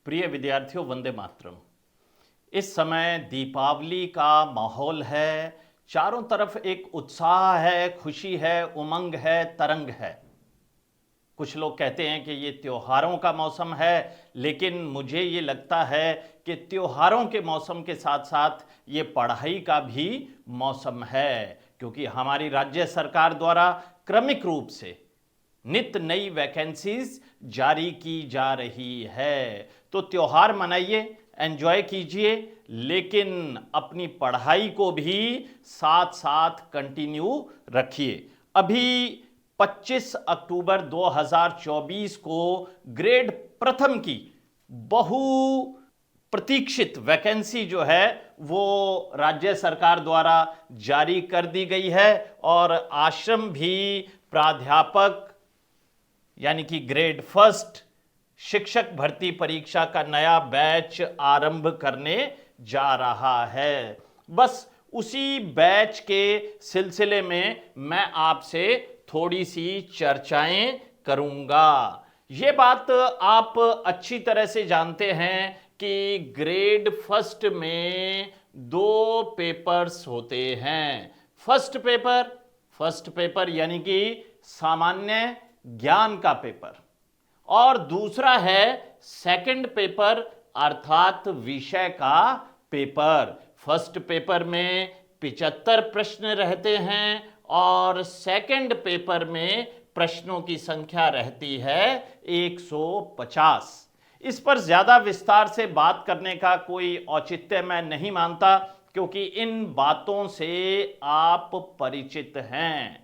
प्रिय विद्यार्थियों, वंदे मातरम। इस समय दीपावली का माहौल है। चारों तरफ एक उत्साह है, खुशी है, उमंग है, तरंग है। कुछ लोग कहते हैं कि ये त्योहारों का मौसम है, लेकिन मुझे ये लगता है कि त्योहारों के मौसम के साथ साथ ये पढ़ाई का भी मौसम है, क्योंकि हमारी राज्य सरकार द्वारा क्रमिक रूप से नित नई वैकेंसीज जारी की जा रही है। तो त्योहार मनाइए, एंजॉय कीजिए, लेकिन अपनी पढ़ाई को भी साथ साथ कंटिन्यू रखिए। अभी 25 अक्टूबर 2024 को ग्रेड प्रथम की बहु प्रतीक्षित वैकेंसी जो है वो राज्य सरकार द्वारा जारी कर दी गई है और आश्रम भी प्राध्यापक यानी कि ग्रेड फर्स्ट शिक्षक भर्ती परीक्षा का नया बैच आरंभ करने जा रहा है। बस उसी बैच के सिलसिले में मैं आपसे थोड़ी सी चर्चाएं करूंगा। ये बात आप अच्छी तरह से जानते हैं कि ग्रेड फर्स्ट में दो पेपर्स होते हैं। फर्स्ट पेपर यानी कि सामान्य ज्ञान का पेपर, और दूसरा है सेकंड पेपर अर्थात विषय का पेपर। फर्स्ट पेपर में 75 प्रश्न रहते हैं और सेकंड पेपर में प्रश्नों की संख्या रहती है 150। इस पर ज्यादा विस्तार से बात करने का कोई औचित्य मैं नहीं मानता, क्योंकि इन बातों से आप परिचित हैं।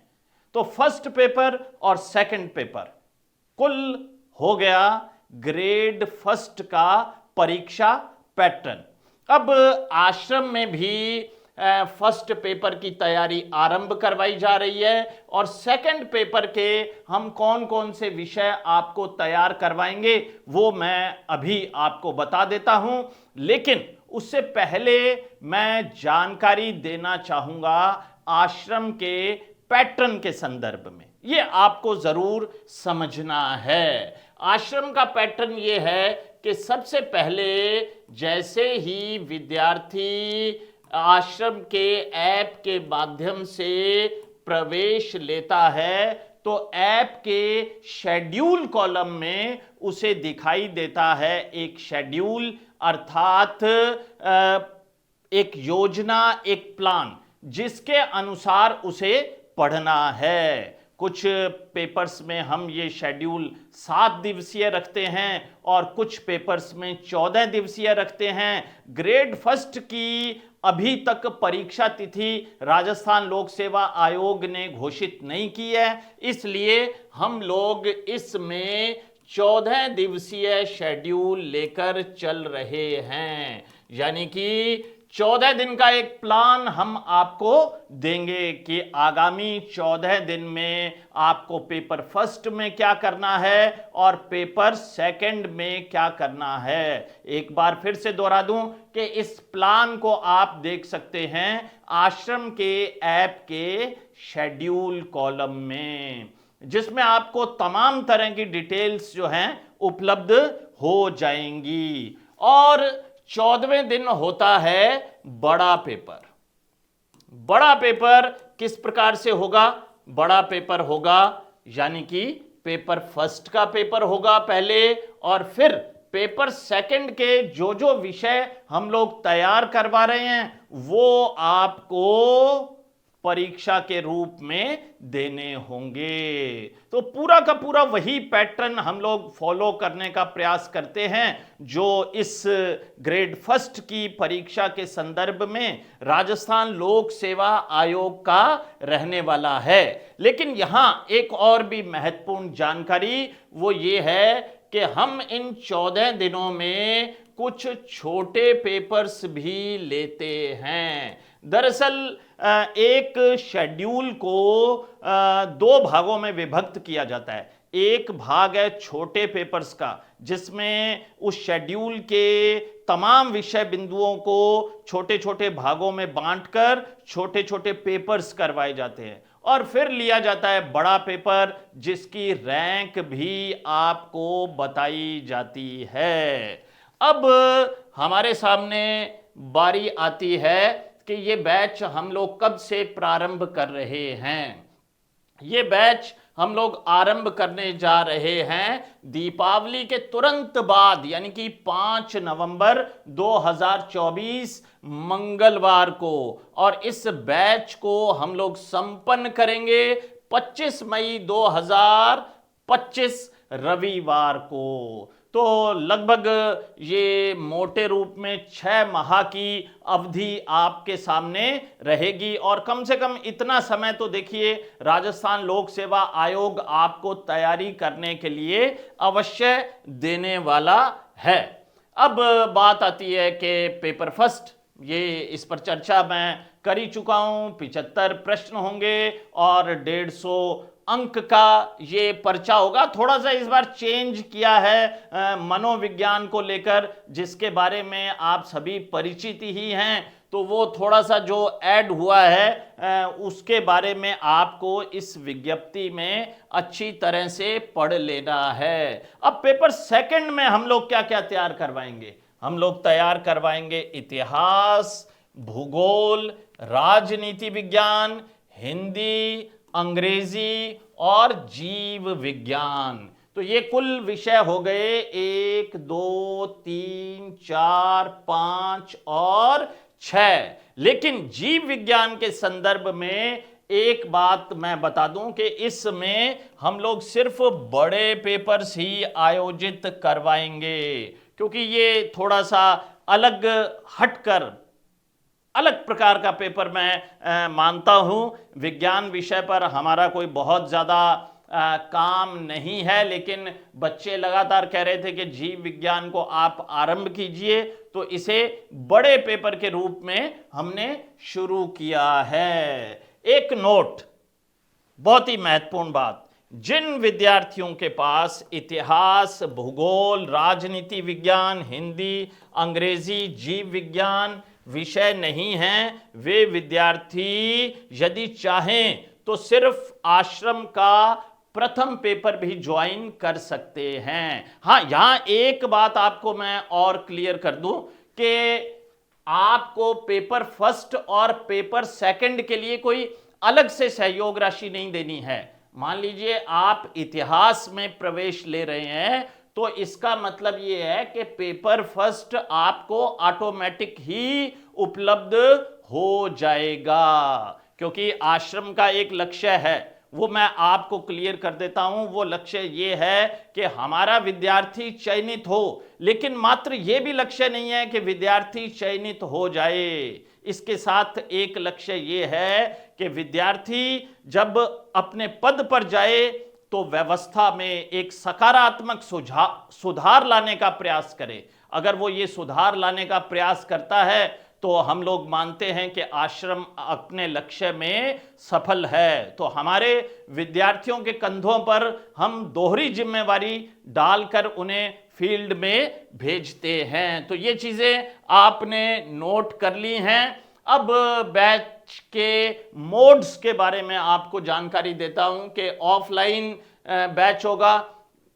तो फर्स्ट पेपर और सेकंड पेपर कुल हो गया ग्रेड फर्स्ट का परीक्षा पैटर्न। अब आश्रम में भी फर्स्ट पेपर की तैयारी आरंभ करवाई जा रही है और सेकंड पेपर के हम कौन कौन से विषय आपको तैयार करवाएंगे वो मैं अभी आपको बता देता हूं। लेकिन उससे पहले मैं जानकारी देना चाहूंगा आश्रम के पैटर्न के संदर्भ में। ये आपको जरूर समझना है। आश्रम का पैटर्न ये है कि सबसे पहले जैसे ही विद्यार्थी आश्रम के ऐप के माध्यम से प्रवेश लेता है तो ऐप के शेड्यूल कॉलम में उसे दिखाई देता है एक शेड्यूल, अर्थात एक योजना, एक प्लान जिसके अनुसार उसे पढ़ना है। कुछ पेपर्स में हम ये शेड्यूल 7 दिवसीय रखते हैं और कुछ पेपर्स में 14 दिवसीय रखते हैं। ग्रेड फर्स्ट की अभी तक परीक्षा तिथि राजस्थान लोक सेवा आयोग ने घोषित नहीं की है, इसलिए हम लोग इसमें 14 दिवसीय शेड्यूल लेकर चल रहे हैं। यानी कि 14 दिन का एक प्लान हम आपको देंगे कि आगामी 14 दिन में आपको पेपर फर्स्ट में क्या करना है और पेपर सेकंड में क्या करना है। एक बार फिर से दोहरा दूं कि इस प्लान को आप देख सकते हैं आश्रम के ऐप के शेड्यूल कॉलम में, जिसमें आपको तमाम तरह की डिटेल्स जो हैं उपलब्ध हो जाएंगी। और 14वें दिन होता है बड़ा पेपर। बड़ा पेपर किस प्रकार से होगा? बड़ा पेपर होगा यानी कि पेपर फर्स्ट का पेपर होगा पहले, और फिर पेपर सेकंड के जो जो विषय हम लोग तैयार करवा रहे हैं वो आपको परीक्षा के रूप में देने होंगे। तो पूरा का पूरा वही पैटर्न हम लोग फॉलो करने का प्रयास करते हैं जो इस ग्रेड फर्स्ट की परीक्षा के संदर्भ में राजस्थान लोक सेवा आयोग का रहने वाला है। लेकिन यहां एक और भी महत्वपूर्ण जानकारी वो ये है कि हम इन 14 दिनों में कुछ छोटे पेपर्स भी लेते हैं। दरअसल एक शेड्यूल को दो भागों में विभक्त किया जाता है। एक भाग है छोटे पेपर्स का, जिसमें उस शेड्यूल के तमाम विषय बिंदुओं को छोटे छोटे भागों में बांटकर छोटे छोटे पेपर्स करवाए जाते हैं। और फिर लिया जाता है बड़ा पेपर, जिसकी रैंक भी आपको बताई जाती है। अब हमारे सामने बारी आती है कि ये बैच हम लोग कब से प्रारंभ कर रहे हैं। ये बैच हम लोग आरंभ करने जा रहे हैं दीपावली के तुरंत बाद, यानी कि 5 नवंबर 2024 मंगलवार को। और इस बैच को हम लोग संपन्न करेंगे 25 मई 2025 रविवार को। तो लगभग ये मोटे रूप में 6 माह की अवधि आपके सामने रहेगी। और कम से कम इतना समय तो देखिए राजस्थान लोक सेवा आयोग आपको तैयारी करने के लिए अवश्य देने वाला है। अब बात आती है कि पेपर फर्स्ट, ये इस पर चर्चा मैं कर ही चुका हूं। 75 प्रश्न होंगे और 150 अंक का ये पर्चा होगा। थोड़ा सा इस बार चेंज किया है मनोविज्ञान को लेकर, जिसके बारे में आप सभी परिचित ही हैं। तो वो थोड़ा सा जो ऐड हुआ है उसके बारे में आपको इस विज्ञप्ति में अच्छी तरह से पढ़ लेना है। अब पेपर सेकंड में हम लोग क्या क्या तैयार करवाएंगे? हम लोग तैयार करवाएंगे इतिहास, भूगोल, राजनीति विज्ञान, हिंदी, अंग्रेजी और जीव विज्ञान। तो ये कुल विषय हो गए 1 2 3 4 5 और 6। लेकिन जीव विज्ञान के संदर्भ में एक बात मैं बता दूं कि इसमें हम लोग सिर्फ बड़े पेपर्स ही आयोजित करवाएंगे, क्योंकि ये थोड़ा सा अलग हटकर अलग प्रकार का पेपर मैं मानता हूं। विज्ञान विषय पर हमारा कोई बहुत ज़्यादा काम नहीं है, लेकिन बच्चे लगातार कह रहे थे कि जीव विज्ञान को आप आरंभ कीजिए, तो इसे बड़े पेपर के रूप में हमने शुरू किया है। एक नोट, बहुत ही महत्वपूर्ण बात, जिन विद्यार्थियों के पास इतिहास, भूगोल, राजनीति विज्ञान, हिंदी, अंग्रेजी, जीव विज्ञान विषय नहीं हैं, वे विद्यार्थी यदि चाहें तो सिर्फ आश्रम का प्रथम पेपर भी ज्वाइन कर सकते हैं। हाँ, यहां एक बात आपको मैं और क्लियर कर दूं कि आपको पेपर फर्स्ट और पेपर सेकंड के लिए कोई अलग से सहयोग राशि नहीं देनी है। मान लीजिए आप इतिहास में प्रवेश ले रहे हैं, तो इसका मतलब ये है कि पेपर फर्स्ट आपको ऑटोमेटिक ही उपलब्ध हो जाएगा, क्योंकि आश्रम का एक लक्ष्य है, वो मैं आपको क्लियर कर देता हूं। वो लक्ष्य ये है कि हमारा विद्यार्थी चयनित हो, लेकिन मात्र ये भी लक्ष्य नहीं है कि विद्यार्थी चयनित हो जाए। इसके साथ एक लक्ष्य ये है कि विद्यार्थी जब अपने पद पर जाए तो व्यवस्था में एक सकारात्मक सुधार लाने का प्रयास करे। अगर वो ये सुधार लाने का प्रयास करता है तो हम लोग मानते हैं कि आश्रम अपने लक्ष्य में सफल है। तो हमारे विद्यार्थियों के कंधों पर हम दोहरी जिम्मेवारी डालकर उन्हें फील्ड में भेजते हैं। तो ये चीज़ें आपने नोट कर ली हैं। अब बैच के मोड्स के बारे में आपको जानकारी देता हूं कि ऑफलाइन बैच होगा।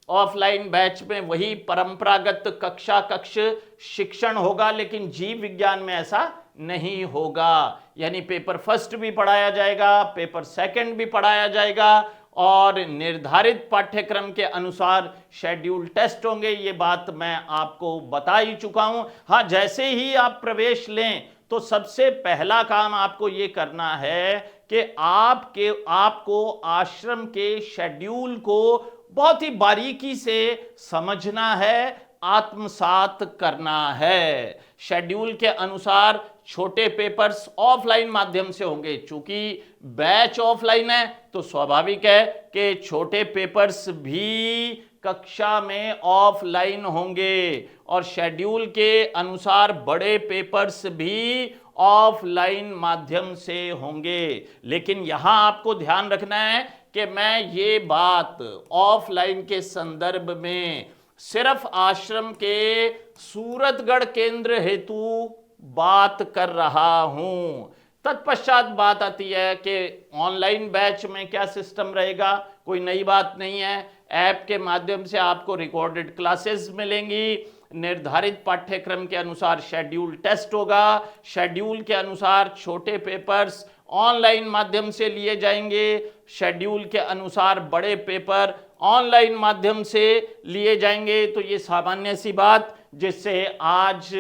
ऑफलाइन बैच में वही परंपरागत कक्ष शिक्षण होगा, लेकिन जीव विज्ञान में ऐसा नहीं होगा। यानी पेपर फर्स्ट भी पढ़ाया जाएगा, पेपर सेकंड भी पढ़ाया जाएगा और निर्धारित पाठ्यक्रम के अनुसार शेड्यूल टेस्ट होंगे। ये बात मैं आपको बता ही चुका हूं। हाँ, जैसे ही आप प्रवेश लें तो सबसे पहला काम आपको ये करना है कि आपको आश्रम के शेड्यूल को बहुत ही बारीकी से समझना है, आत्मसात करना है। शेड्यूल के अनुसार छोटे पेपर्स ऑफलाइन माध्यम से होंगे। चूंकि बैच ऑफलाइन है तो स्वाभाविक है कि छोटे पेपर्स भी कक्षा में ऑफलाइन होंगे और शेड्यूल के अनुसार बड़े पेपर्स भी ऑफलाइन माध्यम से होंगे। लेकिन यहां आपको ध्यान रखना है कि मैं ये बात ऑफलाइन के संदर्भ में सिर्फ आश्रम के सूरतगढ़ केंद्र हेतु बात कर रहा हूं। तत्पश्चात बात आती है कि ऑनलाइन बैच में क्या सिस्टम रहेगा। कोई नई बात नहीं है। ऐप के माध्यम से आपको रिकॉर्डेड क्लासेस मिलेंगी, निर्धारित पाठ्यक्रम के अनुसार शेड्यूल टेस्ट होगा। शेड्यूल के अनुसार छोटे पेपर्स ऑनलाइन माध्यम से लिए जाएंगे, शेड्यूल के अनुसार बड़े पेपर ऑनलाइन माध्यम से लिए जाएंगे। तो ये सामान्य सी बात जिससे आज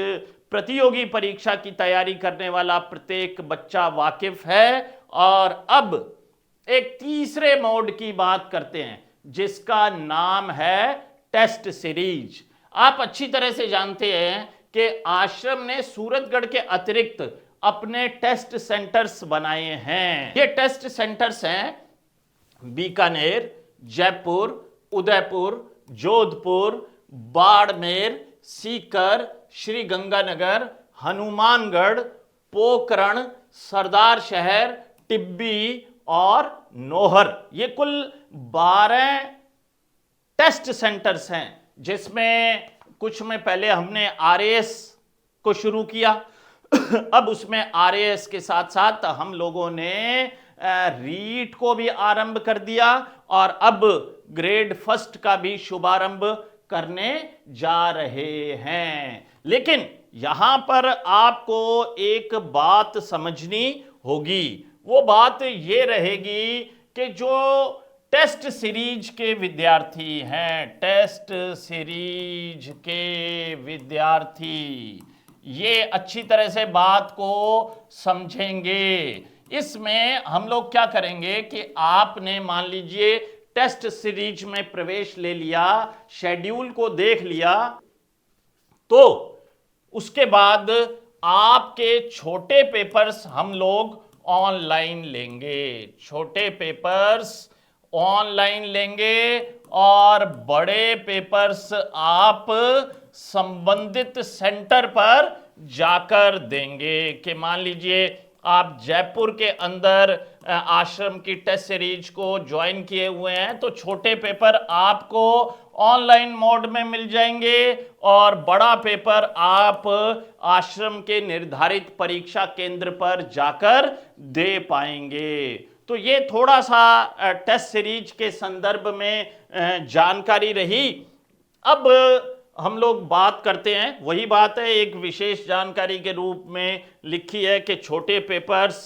प्रतियोगी परीक्षा की तैयारी करने वाला प्रत्येक बच्चा वाकिफ है। और अब एक तीसरे मोड की बात करते हैं जिसका नाम है टेस्ट सीरीज। आप अच्छी तरह से जानते हैं कि आश्रम ने सूरतगढ़ के अतिरिक्त अपने टेस्ट सेंटर्स बनाए हैं। ये टेस्ट सेंटर्स हैं बीकानेर, जयपुर, उदयपुर, जोधपुर, बाड़मेर, सीकर, श्री गंगानगर, हनुमानगढ़, पोखरण, सरदार शहर, टिब्बी और नोहर। ये कुल 12 टेस्ट सेंटर्स हैं जिसमें कुछ में पहले हमने आरएएस को शुरू किया अब उसमें आरएएस के साथ साथ हम लोगों ने रीट को भी आरंभ कर दिया और अब ग्रेड फर्स्ट का भी शुभारंभ करने जा रहे हैं। लेकिन यहां पर आपको एक बात समझनी होगी। वो बात ये रहेगी कि जो टेस्ट सीरीज के विद्यार्थी हैं, टेस्ट सीरीज के विद्यार्थी ये अच्छी तरह से बात को समझेंगे। इसमें हम लोग क्या करेंगे कि आपने मान लीजिए टेस्ट सीरीज में प्रवेश ले लिया, शेड्यूल को देख लिया, तो उसके बाद आपके छोटे पेपर्स हम लोग ऑनलाइन लेंगे, छोटे पेपर्स ऑनलाइन लेंगे और बड़े पेपर्स आप संबंधित सेंटर पर जाकर देंगे। कि मान लीजिए आप जयपुर के अंदर आश्रम की टेस्ट सीरीज को ज्वाइन किए हुए हैं तो छोटे पेपर आपको ऑनलाइन मोड में मिल जाएंगे और बड़ा पेपर आप आश्रम के निर्धारित परीक्षा केंद्र पर जाकर दे पाएंगे। तो ये थोड़ा सा टेस्ट सीरीज के संदर्भ में जानकारी रही। अब हम लोग बात करते हैं, वही बात है एक विशेष जानकारी के रूप में लिखी है कि छोटे पेपर्स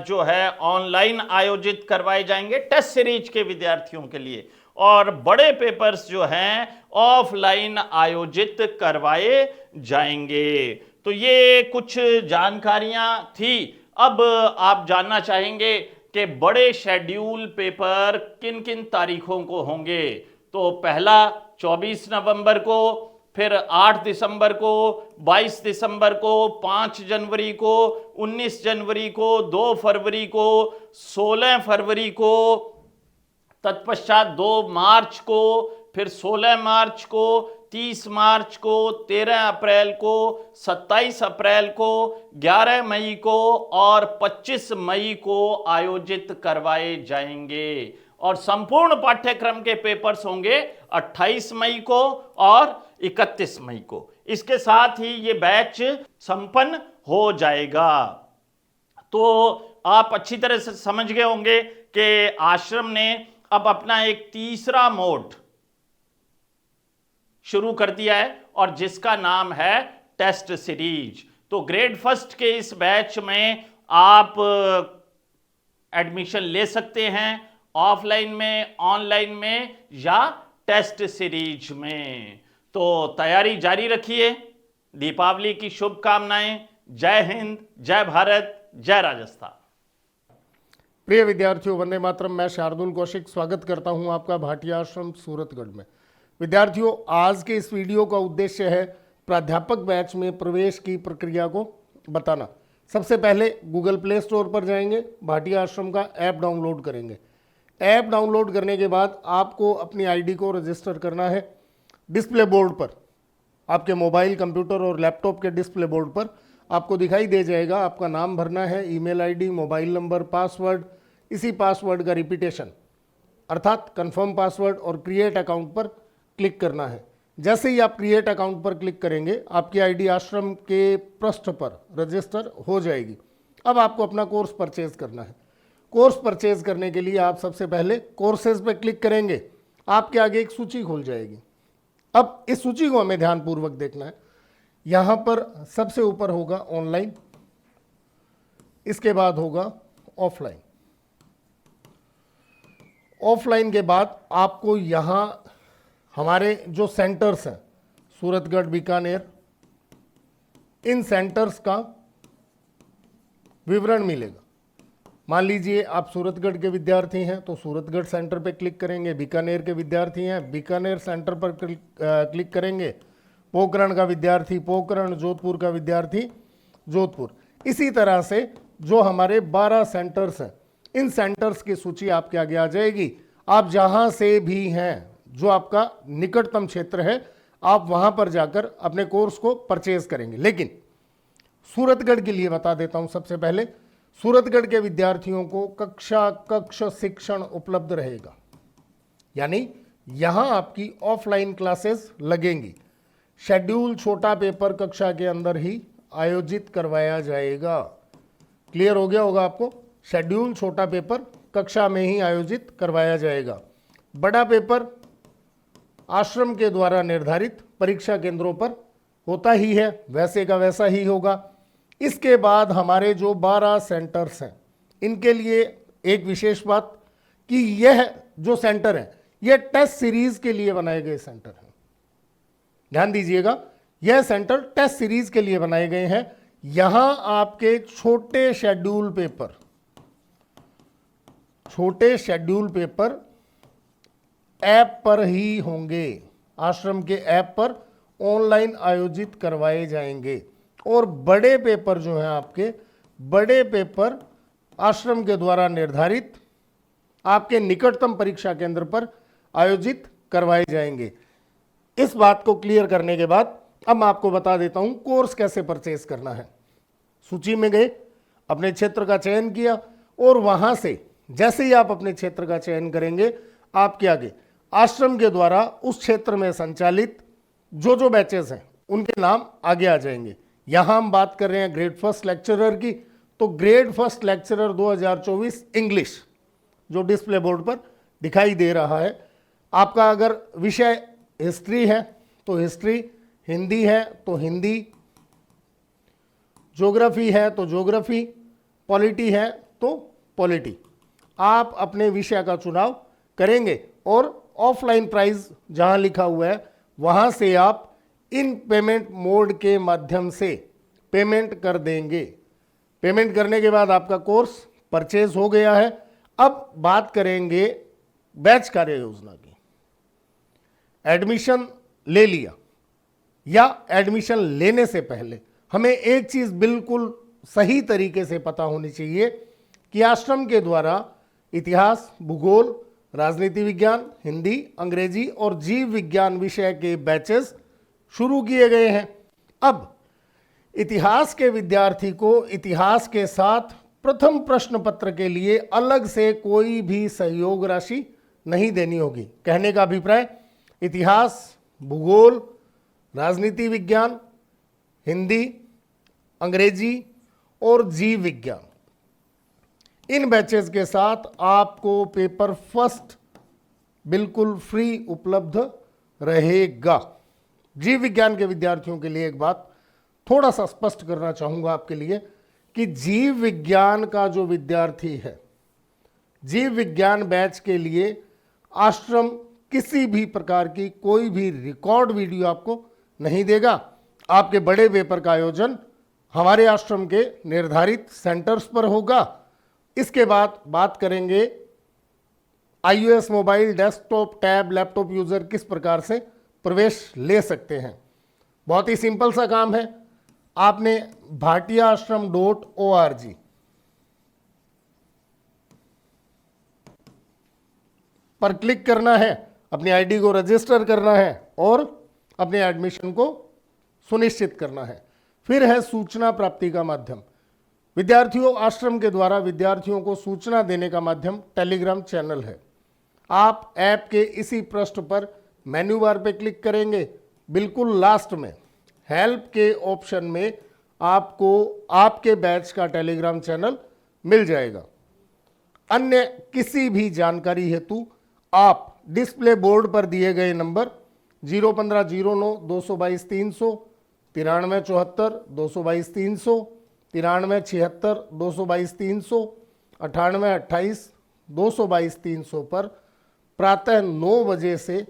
जो है ऑनलाइन आयोजित करवाए जाएंगे टेस्ट सीरीज के विद्यार्थियों के लिए और बड़े पेपर्स जो हैं ऑफलाइन आयोजित करवाए जाएंगे। तो ये कुछ जानकारियां थी। अब आप जानना चाहेंगे कि बड़े शेड्यूल पेपर किन किन तारीखों को होंगे। तो पहला 24 नवंबर को, फिर 8 दिसंबर को, 22 दिसंबर को, 5 जनवरी को, 19 जनवरी को, 2 फरवरी को, 16 फरवरी को, तत्पश्चात 2 मार्च को, फिर 16 मार्च को, 30 मार्च को, 13 अप्रैल को, 27 अप्रैल को, 11 मई को और 25 मई को आयोजित करवाए जाएंगे। और संपूर्ण पाठ्यक्रम के पेपर्स होंगे 28 मई को और 31 मई को। इसके साथ ही ये बैच संपन्न हो जाएगा। तो आप अच्छी तरह से समझ गए होंगे कि आश्रम ने अब अपना एक तीसरा मोड शुरू कर दिया है और जिसका नाम है टेस्ट सीरीज। तो ग्रेड फर्स्ट के इस बैच में आप एडमिशन ले सकते हैं ऑफलाइन में, ऑनलाइन में या टेस्ट सीरीज में। तो तैयारी जारी रखिए। दीपावली की शुभकामनाएं। जय हिंद, जय भारत, जय राजस्थान। प्रिय विद्यार्थियों, वंदे मातरम। मैं शार्दुल कौशिक स्वागत करता हूं आपका भाटिया आश्रम सूरतगढ़ में। विद्यार्थियों, आज के इस वीडियो का उद्देश्य है प्राध्यापक बैच में प्रवेश की प्रक्रिया को बताना। सबसे पहले गूगल प्ले स्टोर पर जाएंगे, भाटिया आश्रम का ऐप डाउनलोड करेंगे। ऐप डाउनलोड करने के बाद आपको अपनी आईडी को रजिस्टर करना है। डिस्प्ले बोर्ड पर, आपके मोबाइल, कंप्यूटर और लैपटॉप के डिस्प्ले बोर्ड पर आपको दिखाई दे जाएगा। आपका नाम भरना है, email ID, mobile number, password, इसी पासवर्ड का रिपीटेशन अर्थात कंफर्म पासवर्ड और क्रिएट अकाउंट पर क्लिक करना है। जैसे ही आप क्रिएट अकाउंट पर क्लिक करेंगे आपकी आईडी आश्रम के पृष्ठ पर रजिस्टर हो जाएगी। अब आपको अपना कोर्स परचेज करना है। कोर्स परचेज करने के लिए आप सबसे पहले कोर्सेज पर क्लिक करेंगे। आपके आगे एक सूची खुल जाएगी। अब इस सूची को हमें ध्यानपूर्वक देखना है। यहां पर सबसे ऊपर होगा ऑनलाइन, इसके बाद होगा ऑफलाइन। ऑफलाइन के बाद आपको यहां हमारे जो सेंटर्स हैं सूरतगढ़, बीकानेर, इन सेंटर्स का विवरण मिलेगा। मान लीजिए आप सूरतगढ़ के विद्यार्थी हैं तो सूरतगढ़ सेंटर पर क्लिक करेंगे, बीकानेर के विद्यार्थी हैं बीकानेर सेंटर पर क्लिक करेंगे, पोखरण का विद्यार्थी पोखरण, जोधपुर का विद्यार्थी जोधपुर। इसी तरह से जो हमारे 12 सेंटर्स हैं, इन सेंटर्स की सूची आपके आगे आ जाएगी। आप जहां से भी हैं, जो आपका निकटतम क्षेत्र है, आप वहां पर जाकर अपने कोर्स को परचेज करेंगे। लेकिन सूरतगढ़ के लिए बता देता हूं, सबसे पहले सूरतगढ़ के विद्यार्थियों को कक्ष शिक्षण उपलब्ध रहेगा, यानी यहां आपकी ऑफलाइन क्लासेस लगेंगी। शेड्यूल छोटा पेपर कक्षा के अंदर ही आयोजित करवाया जाएगा। क्लियर हो गया होगा आपको, शेड्यूल छोटा पेपर कक्षा में ही आयोजित करवाया जाएगा। बड़ा पेपर आश्रम के द्वारा निर्धारित परीक्षा केंद्रों पर होता ही है, वैसे का वैसा ही होगा। इसके बाद हमारे जो 12 सेंटर्स हैं, इनके लिए एक विशेष बात कि यह जो सेंटर है, यह टेस्ट सीरीज के लिए बनाए गए सेंटर हैं। ध्यान दीजिएगा, यह सेंटर टेस्ट सीरीज के लिए बनाए गए हैं। यहां आपके छोटे शेड्यूल पेपर ऐप पर ही होंगे, आश्रम के ऐप पर ऑनलाइन आयोजित करवाए जाएंगे। और बड़े पेपर जो हैं आपके, बड़े पेपर आश्रम के द्वारा निर्धारित आपके निकटतम परीक्षा केंद्र पर आयोजित करवाए जाएंगे। इस बात को क्लियर करने के बाद अब मैं आपको बता देता हूं कोर्स कैसे परचेज करना है। सूची में गए, अपने क्षेत्र का चयन किया और वहां से जैसे ही आप अपने क्षेत्र का चयन करेंगे, आपके आगे आश्रम के द्वारा उस क्षेत्र में संचालित जो बैचेस हैं उनके नाम आगे आ जाएंगे। यहां हम बात कर रहे हैं ग्रेड फर्स्ट लेक्चरर की, तो ग्रेड फर्स्ट लेक्चरर 2024 इंग्लिश जो डिस्प्ले बोर्ड पर दिखाई दे रहा है। आपका अगर विषय हिस्ट्री है तो हिस्ट्री, हिंदी है तो हिंदी, ज्योग्राफी है तो ज्योग्राफी, पॉलिटी है तो पॉलिटी। आप अपने विषय का चुनाव करेंगे और ऑफलाइन प्राइस जहां लिखा हुआ है वहां से आप इन पेमेंट मोड के माध्यम से पेमेंट कर देंगे। पेमेंट करने के बाद आपका कोर्स परचेज हो गया है। अब बात करेंगे बैच कार्य योजना की। एडमिशन ले लिया या एडमिशन लेने से पहले हमें एक चीज बिल्कुल सही तरीके से पता होनी चाहिए कि आश्रम के द्वारा इतिहास, भूगोल, राजनीति विज्ञान, हिंदी, अंग्रेजी और जीव विज्ञान विषय के बैचेस शुरू किए गए हैं। अब इतिहास के विद्यार्थी को इतिहास के साथ प्रथम प्रश्न पत्र के लिए अलग से कोई भी सहयोग राशि नहीं देनी होगी। कहने का अभिप्राय, इतिहास, भूगोल, राजनीति विज्ञान, हिंदी, अंग्रेजी और जीव विज्ञान, इन बैचेस के साथ आपको पेपर फर्स्ट बिल्कुल फ्री उपलब्ध रहेगा। जीव विज्ञान के विद्यार्थियों के लिए एक बात थोड़ा सा स्पष्ट करना चाहूंगा आपके लिए कि जीव विज्ञान का जो विद्यार्थी है, जीव विज्ञान बैच के लिए आश्रम किसी भी प्रकार की कोई भी रिकॉर्ड वीडियो आपको नहीं देगा। आपके बड़े पेपर का आयोजन हमारे आश्रम के निर्धारित सेंटर्स पर होगा। इसके बाद बात करेंगे iOS mobile, desktop, tab, laptop user किस प्रकार से प्रवेश ले सकते हैं। बहुत ही सिंपल सा काम है। आपने bhatiaashram.org पर क्लिक करना है, अपनी आईडी को रजिस्टर करना है और अपने एडमिशन को सुनिश्चित करना है। फिर है सूचना प्राप्ति का माध्यम। विद्यार्थियों, आश्रम के द्वारा विद्यार्थियों को सूचना देने का माध्यम टेलीग्राम चैनल है। आप ऐप के इसी पृष्ठ पर मेन्यू बार पे क्लिक करेंगे, बिल्कुल लास्ट में हेल्प के ऑप्शन में आपको आपके बैच का टेलीग्राम चैनल मिल जाएगा। अन्य किसी भी जानकारी हेतु आप डिस्प्ले बोर्ड पर दिए गए नंबर 01509 222 300, 9374 222 300, 9376 222 300, 9828 222 300 पर प्रातः 9 बजे से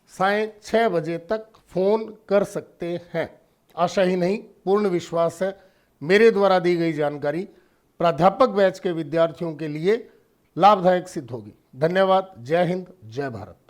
सायं 6 बजे तक फोन कर सकते हैं। आशा ही नहीं, पूर्ण विश्वास है मेरे द्वारा दी गई जानकारी प्राध्यापक बैच के विद्यार्थियों के लिए लाभदायक सिद्ध होगी। धन्यवाद। जय हिंद, जय भारत।